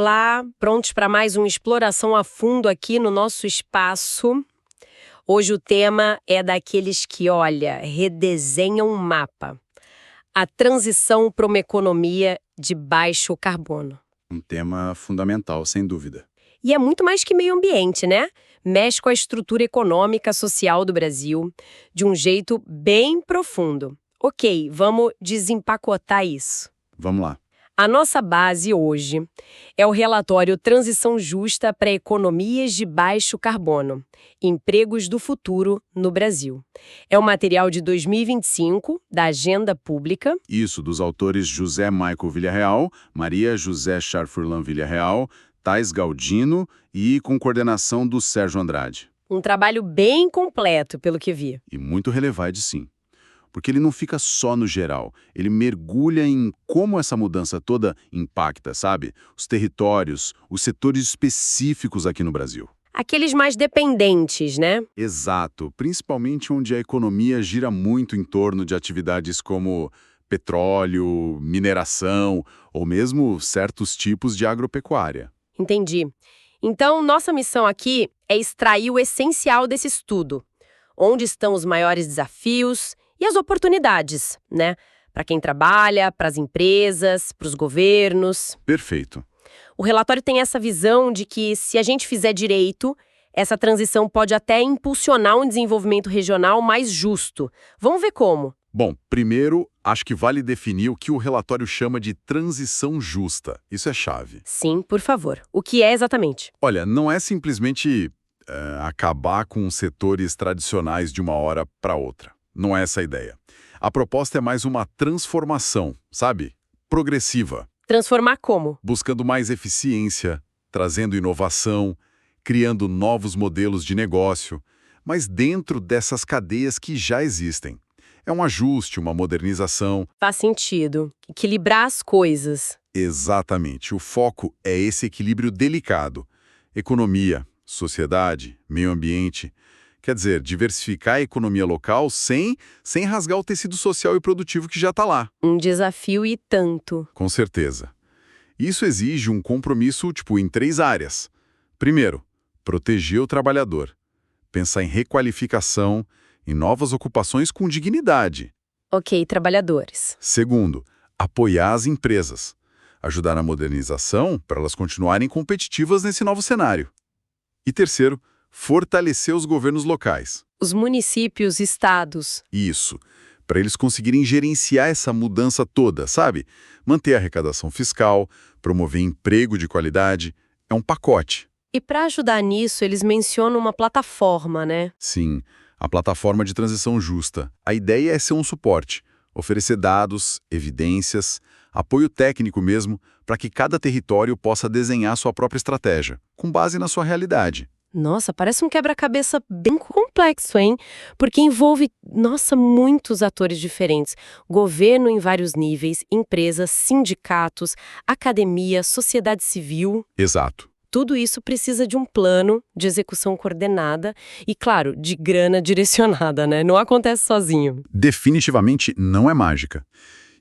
Olá, prontos para mais uma exploração a fundo aqui no nosso espaço. Hoje o tema é daqueles que, olha, redesenham um mapa. A transição para uma economia de baixo carbono. Um tema fundamental, sem dúvida. E é muito mais que meio ambiente, né? Mexe com a estrutura econômica social do Brasil de um jeito bem profundo. Ok, vamos desempacotar isso. Vamos lá. A nossa base hoje é o relatório Transição Justa para Economias de Baixo Carbono, Empregos do Futuro no Brasil. É um material de 2025, da Agenda Pública. Isso, dos autores José Maico Villarreal, Maria José Charfurlan Villarreal, Thais Galdino e com coordenação do Sérgio Andrade. Um trabalho bem completo, pelo que vi. E muito relevante, sim. Porque ele não fica só no geral, ele mergulha em como essa mudança toda impacta, sabe? Os territórios, os setores específicos aqui no Brasil. Aqueles mais dependentes, né? Exato, principalmente onde a economia gira muito em torno de atividades como petróleo, mineração ou mesmo certos tipos de agropecuária. Entendi. Então, nossa missão aqui é extrair o essencial desse estudo. Onde estão os maiores desafios e as oportunidades, né? Para quem trabalha, para as empresas, para os governos. Perfeito. O relatório tem essa visão de que, se a gente fizer direito, essa transição pode até impulsionar um desenvolvimento regional mais justo. Vamos ver como. Bom, primeiro, acho que vale definir o que o relatório chama de transição justa. Isso é chave. Sim, por favor. O que é exatamente? Olha, não é simplesmente acabar com os setores tradicionais de uma hora para outra. Não é essa a ideia. A proposta é mais uma transformação, sabe? Progressiva. Transformar como? Buscando mais eficiência, trazendo inovação, criando novos modelos de negócio, mas dentro dessas cadeias que já existem. É um ajuste, uma modernização. Faz sentido. Equilibrar as coisas. Exatamente. O foco é esse equilíbrio delicado. Economia, sociedade, meio ambiente. Quer dizer, diversificar a economia local sem rasgar o tecido social e produtivo que já está lá. Um desafio e tanto. Com certeza. Isso exige um compromisso, em 3 áreas. Primeiro, proteger o trabalhador. Pensar em requalificação, em novas ocupações com dignidade. Ok, trabalhadores. Segundo, apoiar as empresas. Ajudar na modernização para elas continuarem competitivas nesse novo cenário. E terceiro, fortalecer os governos locais. Os municípios, estados. Isso, para eles conseguirem gerenciar essa mudança toda, sabe? Manter a arrecadação fiscal, promover emprego de qualidade, é um pacote. E para ajudar nisso, eles mencionam uma plataforma, né? Sim, a plataforma de transição justa. A ideia é ser um suporte, oferecer dados, evidências, apoio técnico mesmo, para que cada território possa desenhar sua própria estratégia, com base na sua realidade. Nossa, parece um quebra-cabeça bem complexo, hein? Porque envolve, muitos atores diferentes. Governo em vários níveis, empresas, sindicatos, academia, sociedade civil. Exato. Tudo isso precisa de um plano de execução coordenada e, claro, de grana direcionada, né? Não acontece sozinho. Definitivamente não é mágica.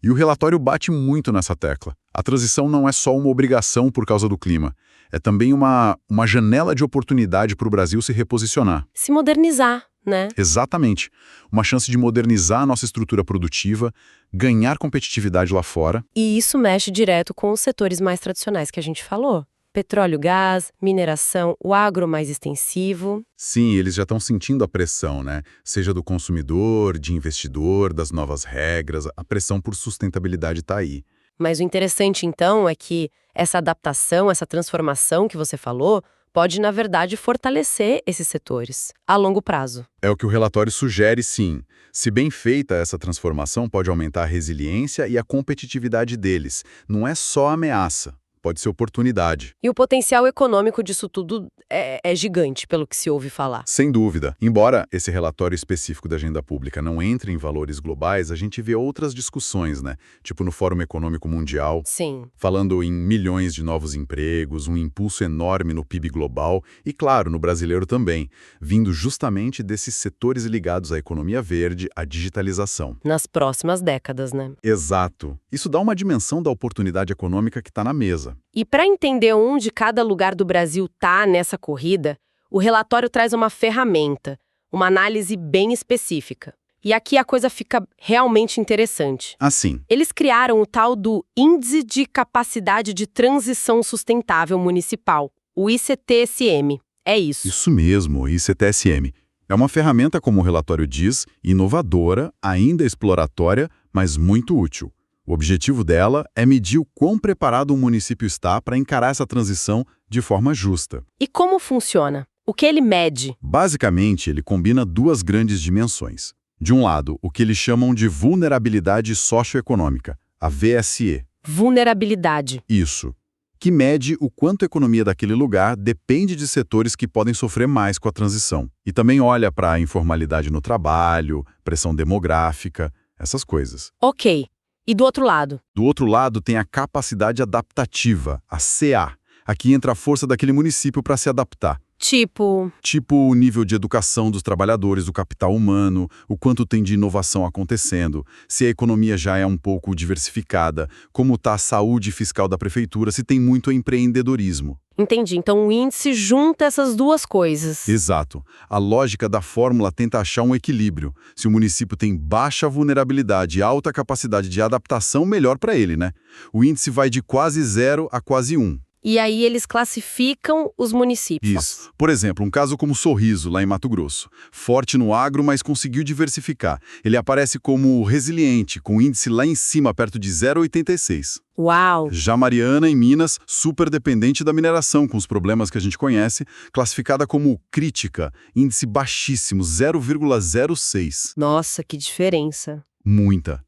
E o relatório bate muito nessa tecla. A transição não é só uma obrigação por causa do clima. É também uma janela de oportunidade para o Brasil se reposicionar. Se modernizar, né? Exatamente. Uma chance de modernizar a nossa estrutura produtiva, ganhar competitividade lá fora. E isso mexe direto com os setores mais tradicionais que a gente falou. Petróleo, gás, mineração, o agro mais extensivo. Sim, eles já estão sentindo a pressão, né? Seja do consumidor, de investidor, das novas regras, a pressão por sustentabilidade está aí. Mas o interessante, então, é que essa adaptação, essa transformação que você falou, pode, na verdade, fortalecer esses setores a longo prazo. É o que o relatório sugere, sim. Se bem feita, essa transformação pode aumentar a resiliência e a competitividade deles. Não é só ameaça. Pode ser oportunidade. E o potencial econômico disso tudo é gigante, pelo que se ouve falar. Sem dúvida. Embora esse relatório específico da agenda pública não entre em valores globais, a gente vê outras discussões, né? Tipo no Fórum Econômico Mundial. Sim. Falando em milhões de novos empregos, um impulso enorme no PIB global e, claro, no brasileiro também, vindo justamente desses setores ligados à economia verde, à digitalização. Nas próximas décadas, né? Exato. Isso dá uma dimensão da oportunidade econômica que está na mesa. casa. E para entender onde cada lugar do Brasil está nessa corrida, o relatório traz uma ferramenta, uma análise bem específica. E aqui a coisa fica realmente interessante. Assim, Eles criaram o tal do Índice de Capacidade de Transição Sustentável Municipal, o ICTSM. É isso. isso mesmo, o ICTSM. É uma ferramenta, como o relatório diz, inovadora, ainda exploratória, mas muito útil. O objetivo dela é medir o quão preparado um município está para encarar essa transição de forma justa. E como funciona? O que ele mede? Basicamente, ele combina duas grandes dimensões. De um lado, o que eles chamam de vulnerabilidade socioeconômica, a VSE. Vulnerabilidade. Isso, que mede o quanto a economia daquele lugar depende de setores que podem sofrer mais com a transição. E também olha para a informalidade no trabalho, pressão demográfica, essas coisas. Ok. E do outro lado? Do outro lado, tem a capacidade adaptativa, a CA. Aqui entra a força daquele município para se adaptar. Tipo, Tipo o nível de educação dos trabalhadores, do capital humano, o quanto tem de inovação acontecendo, se a economia já é um pouco diversificada, como está a saúde fiscal da prefeitura, se tem muito empreendedorismo. entendi. Então o índice junta essas duas coisas. Exato. A lógica da fórmula tenta achar um equilíbrio. Se o município tem baixa vulnerabilidade e alta capacidade de adaptação, melhor para ele, né? O índice vai de quase 0 a quase 1. E aí eles classificam os municípios. Isso. Por exemplo, um caso como Sorriso, lá em Mato Grosso. Forte no agro, mas conseguiu diversificar. Ele aparece como resiliente, com índice lá em cima, perto de 0,86. Uau! Já Mariana, em Minas, super dependente da mineração, com os problemas que a gente conhece, classificada como crítica, índice baixíssimo, 0,06. Nossa, que diferença. Muita.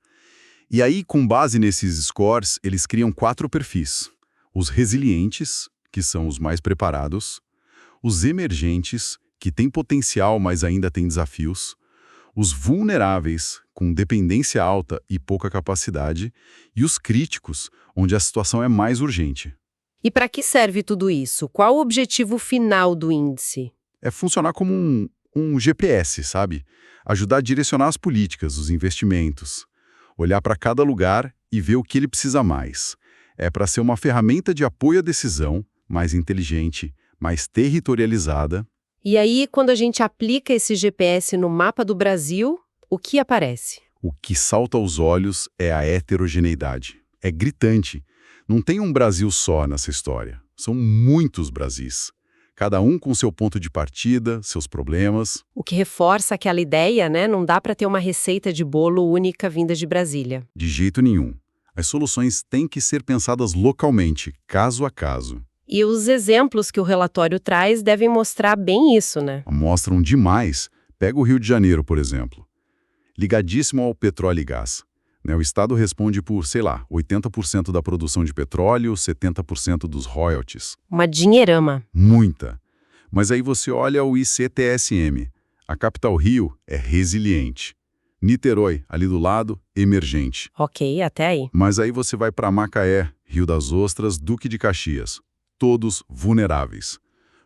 E aí, com base nesses scores, eles criam 4 perfis. Os resilientes, que são os mais preparados, os emergentes, que têm potencial, mas ainda têm desafios, os vulneráveis, com dependência alta e pouca capacidade, e os críticos, onde a situação é mais urgente. E para que serve tudo isso? Qual o objetivo final do índice? É funcionar como um GPS, sabe? Ajudar a direcionar as políticas, os investimentos. Olhar para cada lugar e ver o que ele precisa mais. É para ser uma ferramenta de apoio à decisão, mais inteligente, mais territorializada. E aí, quando a gente aplica esse GPS no mapa do Brasil, o que aparece? O que salta aos olhos é a heterogeneidade. É gritante. Não tem um Brasil só nessa história. São muitos Brasis. Cada um com seu ponto de partida, seus problemas. O que reforça aquela ideia, né? Não dá para ter uma receita de bolo única vinda de Brasília. De jeito nenhum. As soluções têm que ser pensadas localmente, caso a caso. E os exemplos que o relatório traz devem mostrar bem isso, né? Mostram demais. Pega o Rio de Janeiro, por exemplo. Ligadíssimo ao petróleo e gás. O Estado responde por, 80% da produção de petróleo, 70% dos royalties. Uma dinheirama. Muita. Mas aí você olha o ICTSM. A capital Rio é resiliente. Niterói, ali do lado, emergente. Ok, até aí. Mas aí você vai para Macaé, Rio das Ostras, Duque de Caxias. Todos vulneráveis.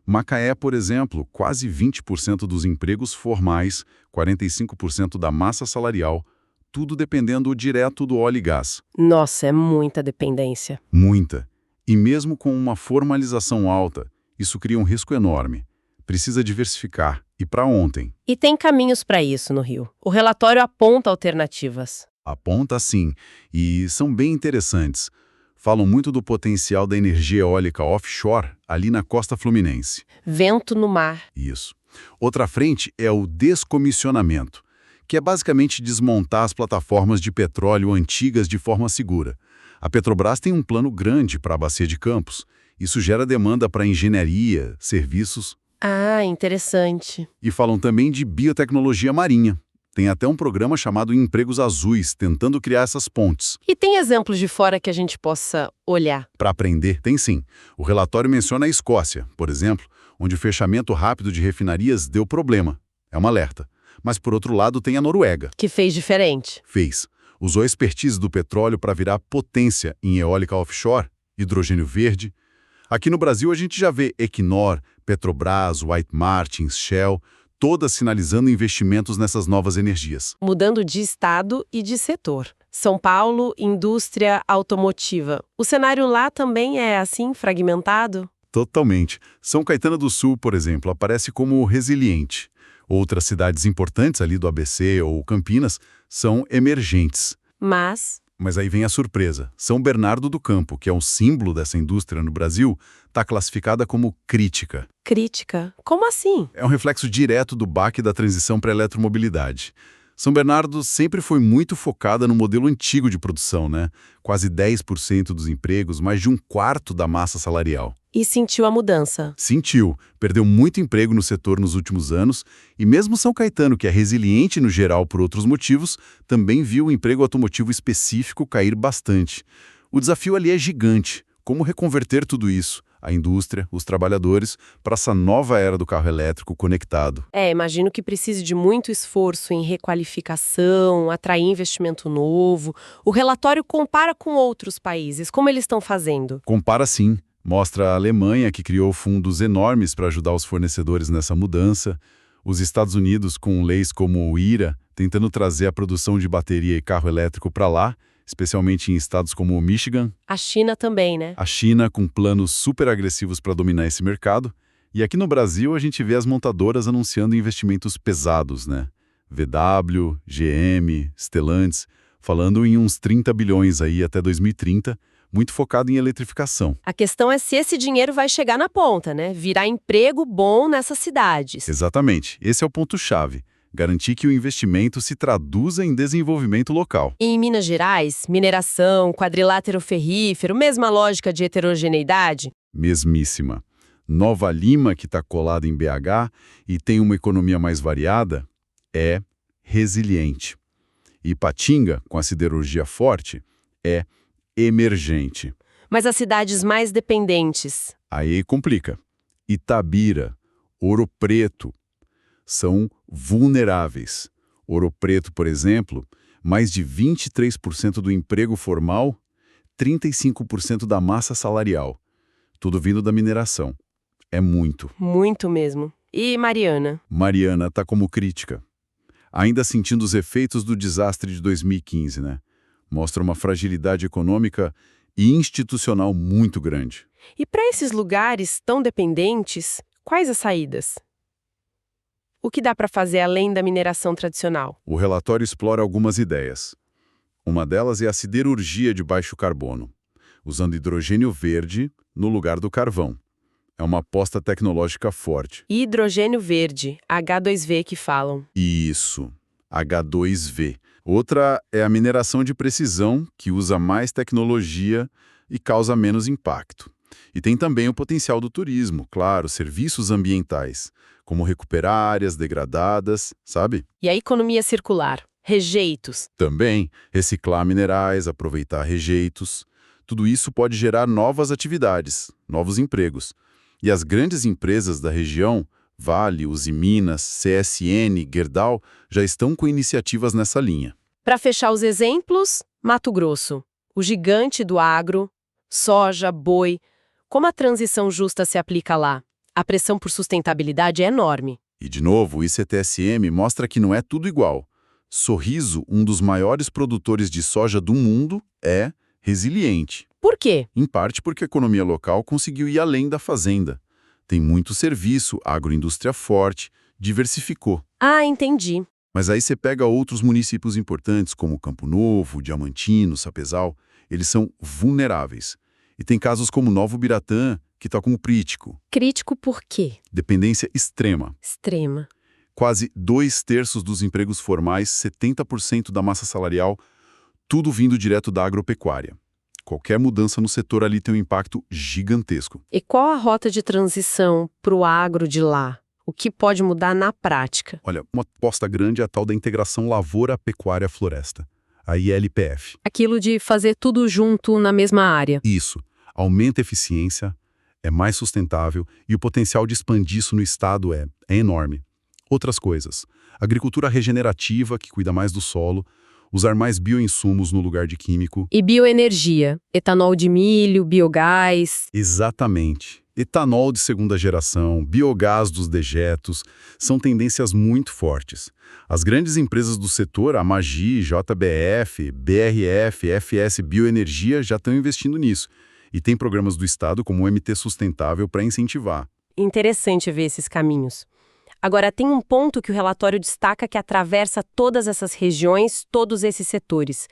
Macaé, por exemplo, quase 20% dos empregos formais, 45% da massa salarial, tudo dependendo direto do óleo e gás. Nossa, é muita dependência. Muita. E mesmo com uma formalização alta, isso cria um risco enorme. Precisa diversificar. E para ontem? E tem caminhos para isso no Rio. O relatório aponta alternativas. Aponta sim, e são bem interessantes. Falam muito do potencial da energia eólica offshore ali na costa fluminense. Vento no mar. Isso. Outra frente é o descomissionamento, que é basicamente desmontar as plataformas de petróleo antigas de forma segura. A Petrobras tem um plano grande para a Bacia de Campos. Isso gera demanda para engenharia, serviços. Ah, interessante. E falam também de biotecnologia marinha. Tem até um programa chamado Empregos Azuis, tentando criar essas pontes. E tem exemplos de fora que a gente possa olhar? Para aprender, tem sim. O relatório menciona a Escócia, por exemplo, onde o fechamento rápido de refinarias deu problema. É um alerta. Mas, por outro lado, tem a Noruega. Que fez diferente. Fez. Usou a expertise do petróleo para virar potência em eólica offshore, hidrogênio verde. Aqui no Brasil a gente já vê Equinor, Petrobras, White Martins, Shell, todas sinalizando investimentos nessas novas energias. Mudando de estado e de setor. São Paulo, indústria automotiva. O cenário lá também é assim, fragmentado? Totalmente. São Caetano do Sul, por exemplo, aparece como resiliente. Outras cidades importantes ali do ABC ou Campinas são emergentes. Mas aí vem a surpresa. São Bernardo do Campo, que é um símbolo dessa indústria no Brasil, está classificada como crítica. Crítica? Como assim? É um reflexo direto do baque da transição para a eletromobilidade. São Bernardo sempre foi muito focada no modelo antigo de produção, né? Quase 10% dos empregos, mais de um quarto da massa salarial. E sentiu a mudança? Sentiu. Perdeu muito emprego no setor nos últimos anos e mesmo São Caetano, que é resiliente no geral por outros motivos, também viu o emprego automotivo específico cair bastante. O desafio ali é gigante. Como reconverter tudo isso? A indústria, os trabalhadores, para essa nova era do carro elétrico conectado. Imagino que precise de muito esforço em requalificação, atrair investimento novo. O relatório compara com outros países. Como eles estão fazendo? Compara sim. Mostra a Alemanha, que criou fundos enormes para ajudar os fornecedores nessa mudança. Os Estados Unidos, com leis como o IRA, tentando trazer a produção de bateria e carro elétrico para lá, especialmente em estados como o Michigan. A China também, né? A China com planos super agressivos para dominar esse mercado. E aqui no Brasil a gente vê as montadoras anunciando investimentos pesados, né? VW, GM, Stellantis, falando em uns 30 bilhões aí até 2030, muito focado em eletrificação. A questão é se esse dinheiro vai chegar na ponta, né? Virar emprego bom nessas cidades. Exatamente. Esse é o ponto-chave. Garantir que o investimento se traduza em desenvolvimento local. E em Minas Gerais, mineração, quadrilátero ferrífero, mesma lógica de heterogeneidade? Mesmíssima. Nova Lima, que está colada em BH e tem uma economia mais variada, é resiliente. Ipatinga, com a siderurgia forte, é emergente. Mas as cidades mais dependentes? Aí complica. Itabira, Ouro Preto, são vulneráveis. Ouro Preto, por exemplo, mais de 23% do emprego formal, 35% da massa salarial. Tudo vindo da mineração. É muito. Muito mesmo. E Mariana? Mariana está como crítica. Ainda sentindo os efeitos do desastre de 2015, né? Mostra uma fragilidade econômica e institucional muito grande. E para esses lugares tão dependentes, quais as saídas? O que dá para fazer além da mineração tradicional? O relatório explora algumas ideias. Uma delas é a siderurgia de baixo carbono, usando hidrogênio verde no lugar do carvão. É uma aposta tecnológica forte. Hidrogênio verde, H2V que falam. Isso, H2V. Outra é a mineração de precisão, que usa mais tecnologia e causa menos impacto. E tem também o potencial do turismo, claro, serviços ambientais, como recuperar áreas degradadas, sabe? E a economia circular, rejeitos. Também reciclar minerais, aproveitar rejeitos. Tudo isso pode gerar novas atividades, novos empregos. E as grandes empresas da região, Vale, Usiminas, CSN, Gerdau, já estão com iniciativas nessa linha. Para fechar os exemplos, Mato Grosso, o gigante do agro, soja, boi. Como a transição justa se aplica lá? A pressão por sustentabilidade é enorme. E, de novo, o ICTSM mostra que não é tudo igual. Sorriso, um dos maiores produtores de soja do mundo, é resiliente. Por quê? Em parte porque a economia local conseguiu ir além da fazenda. Tem muito serviço, agroindústria forte, diversificou. Ah, entendi. Mas aí você pega outros municípios importantes, como Campo Novo, Diamantino, Sapezal, eles são vulneráveis. E tem casos como Novo Biratã, que está como crítico. Crítico por quê? Dependência extrema. Extrema. Quase 2/3 dos empregos formais, 70% da massa salarial, tudo vindo direto da agropecuária. Qualquer mudança no setor ali tem um impacto gigantesco. E qual a rota de transição para o agro de lá? O que pode mudar na prática? Olha, uma aposta grande é a tal da integração lavoura-pecuária-floresta, a ILPF. Aquilo de fazer tudo junto na mesma área. Isso. Aumenta a eficiência, é mais sustentável e o potencial de expandir isso no estado é enorme. Outras coisas. Agricultura regenerativa, que cuida mais do solo, usar mais bioinsumos no lugar de químico. E bioenergia, etanol de milho, biogás. Exatamente. Etanol de segunda geração, biogás dos dejetos, são tendências muito fortes. As grandes empresas do setor, a Magi, JBF, BRF, FS Bioenergia, já estão investindo nisso. E tem programas do Estado como o MT Sustentável para incentivar. Interessante ver esses caminhos. Agora, tem um ponto que o relatório destaca que atravessa todas essas regiões, todos esses setores.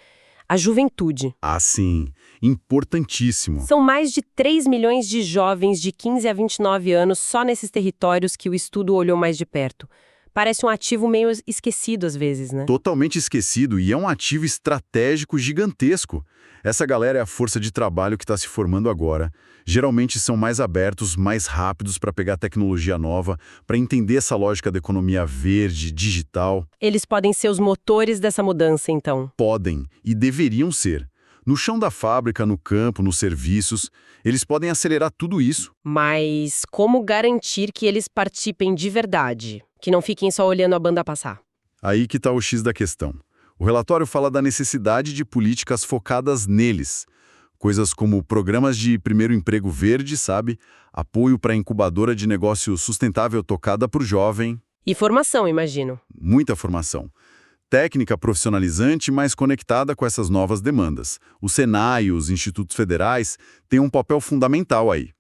A juventude. Ah, sim. Importantíssimo. São mais de 3 milhões de jovens de 15 a 29 anos só nesses territórios que o estudo olhou mais de perto. Parece um ativo meio esquecido às vezes, né? Totalmente esquecido e é um ativo estratégico gigantesco. Essa galera é a força de trabalho que está se formando agora. Geralmente são mais abertos, mais rápidos para pegar tecnologia nova, para entender essa lógica da economia verde, digital. Eles podem ser os motores dessa mudança, então. Podem e deveriam ser. No chão da fábrica, no campo, nos serviços, eles podem acelerar tudo isso. Mas como garantir que eles participem de verdade? Que não fiquem só olhando a banda passar? Aí que está o X da questão. O relatório fala da necessidade de políticas focadas neles. Coisas como programas de primeiro emprego verde, sabe? Apoio para incubadora de negócio sustentável tocada por jovem. E formação, imagino. Muita formação. Técnica profissionalizante, mas conectada com essas novas demandas. O Senai e os institutos federais têm um papel fundamental aí.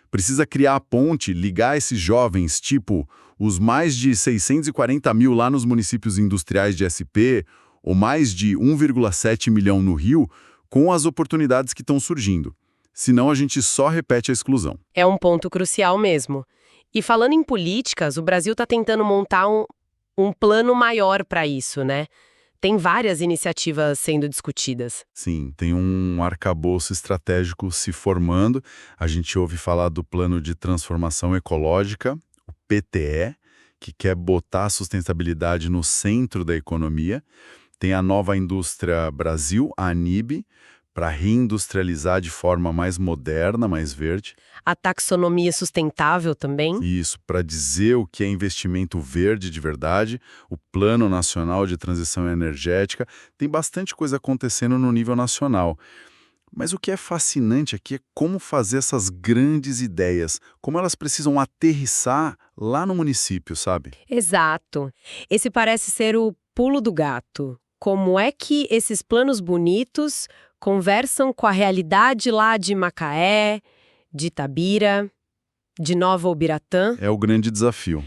Precisa criar a ponte, ligar esses jovens, tipo os mais de 640 mil lá nos municípios industriais de SP, ou mais de 1,7 milhão no Rio, com as oportunidades que estão surgindo. Senão a gente só repete a exclusão. É um ponto crucial mesmo. E falando em políticas, o Brasil está tentando montar um plano maior para isso, né? Tem várias iniciativas sendo discutidas. Sim, tem um arcabouço estratégico se formando. A gente ouve falar do Plano de Transformação Ecológica, o PTE, que quer botar a sustentabilidade no centro da economia. Tem a Nova Indústria Brasil, a ANIB, para reindustrializar de forma mais moderna, mais verde. A taxonomia sustentável também. Isso, para dizer o que é investimento verde de verdade, o Plano Nacional de Transição Energética, tem bastante coisa acontecendo no nível nacional. Mas o que é fascinante aqui é como fazer essas grandes ideias, como elas precisam aterrissar lá no município, sabe? Exato. Esse parece ser o pulo do gato. Como é que esses planos bonitos conversam com a realidade lá de Macaé, de Itabira, de Nova Ubiratã? É o grande desafio.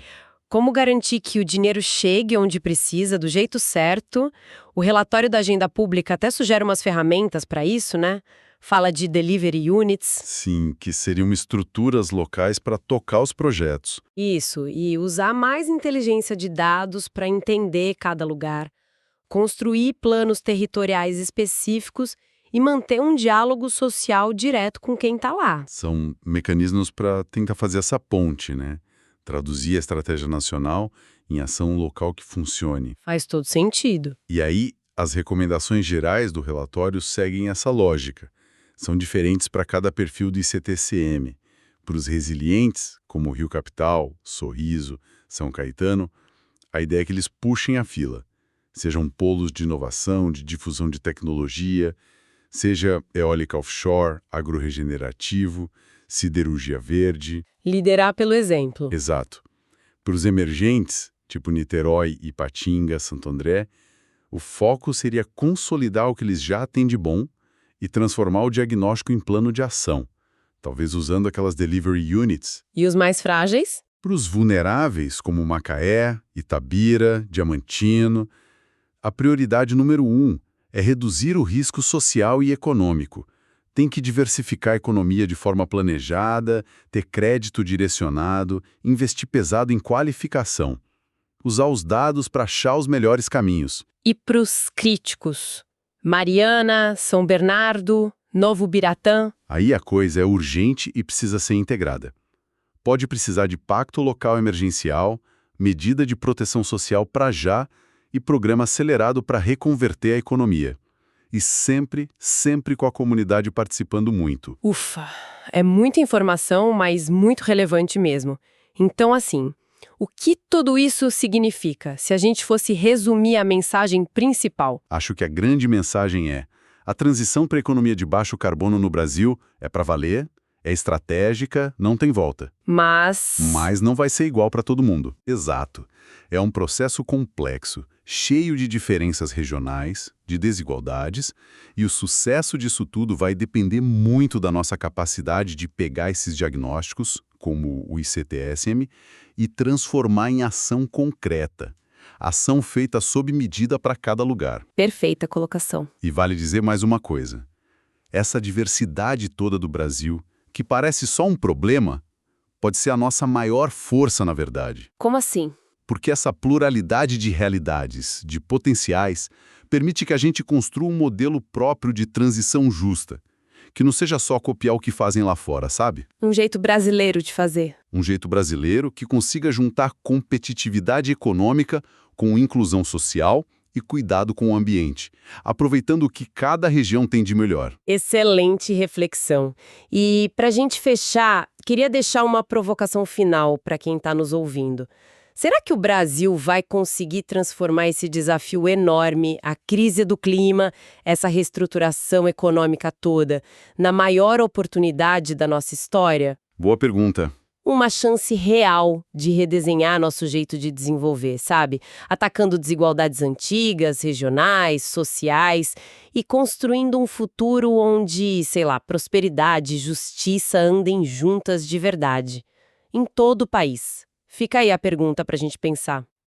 Como garantir que o dinheiro chegue onde precisa, do jeito certo? O relatório da Agenda Pública até sugere umas ferramentas para isso, né? Fala de delivery units. Sim, que seriam estruturas locais para tocar os projetos. Isso, e usar mais inteligência de dados para entender cada lugar, construir planos territoriais específicos e manter um diálogo social direto com quem está lá. São mecanismos para tentar fazer essa ponte, né? Traduzir a estratégia nacional em ação local que funcione. Faz todo sentido. E aí, as recomendações gerais do relatório seguem essa lógica. São diferentes para cada perfil do ICTCM. Para os resilientes, como Rio Capital, Sorriso, São Caetano, a ideia é que eles puxem a fila. Sejam polos de inovação, de difusão de tecnologia, seja eólica offshore, agroregenerativo, siderurgia verde. Liderar pelo exemplo. Exato. Para os emergentes, tipo Niterói, Ipatinga, Santo André, o foco seria consolidar o que eles já têm de bom e transformar o diagnóstico em plano de ação, talvez usando aquelas delivery units. E os mais frágeis? Para os vulneráveis, como Macaé, Itabira, Diamantino, a prioridade número 1 é reduzir o risco social e econômico. Tem que diversificar a economia de forma planejada, ter crédito direcionado, investir pesado em qualificação. Usar os dados para achar os melhores caminhos. E para os críticos? Mariana, São Bernardo, Novo Biratã? Aí a coisa é urgente e precisa ser integrada. Pode precisar de pacto local emergencial, medida de proteção social para já e programa acelerado para reconverter a economia. E sempre, sempre com a comunidade participando muito. Ufa, é muita informação, mas muito relevante mesmo. Então, assim, o que tudo isso significa, se a gente fosse resumir a mensagem principal? Acho que a grande mensagem é: a transição para a economia de baixo carbono no Brasil é para valer, É estratégica, não tem volta. Mas Não vai ser igual para todo mundo. Exato. É um processo complexo, cheio de diferenças regionais, de desigualdades, e o sucesso disso tudo vai depender muito da nossa capacidade de pegar esses diagnósticos, como o ICTSM, e transformar em ação concreta. Ação feita sob medida para cada lugar. perfeita colocação. E vale dizer mais uma coisa. Essa diversidade toda do Brasil, que parece só um problema, pode ser a nossa maior força, na verdade. Como assim? Porque essa pluralidade de realidades, de potenciais, permite que a gente construa um modelo próprio de transição justa, que não seja só copiar o que fazem lá fora, sabe? Um jeito brasileiro de fazer. Um jeito brasileiro que consiga juntar competitividade econômica com inclusão social e cuidado com o ambiente, aproveitando o que cada região tem de melhor. Excelente reflexão. E para a gente fechar, queria deixar uma provocação final para quem está nos ouvindo. Será que o Brasil vai conseguir transformar esse desafio enorme, a crise do clima, essa reestruturação econômica toda, na maior oportunidade da nossa história? Boa pergunta. Uma chance real de redesenhar nosso jeito de desenvolver, sabe? Atacando desigualdades antigas, regionais, sociais e construindo um futuro onde, sei lá, prosperidade e justiça andem juntas de verdade. Em todo o país. Fica aí a pergunta para a gente pensar.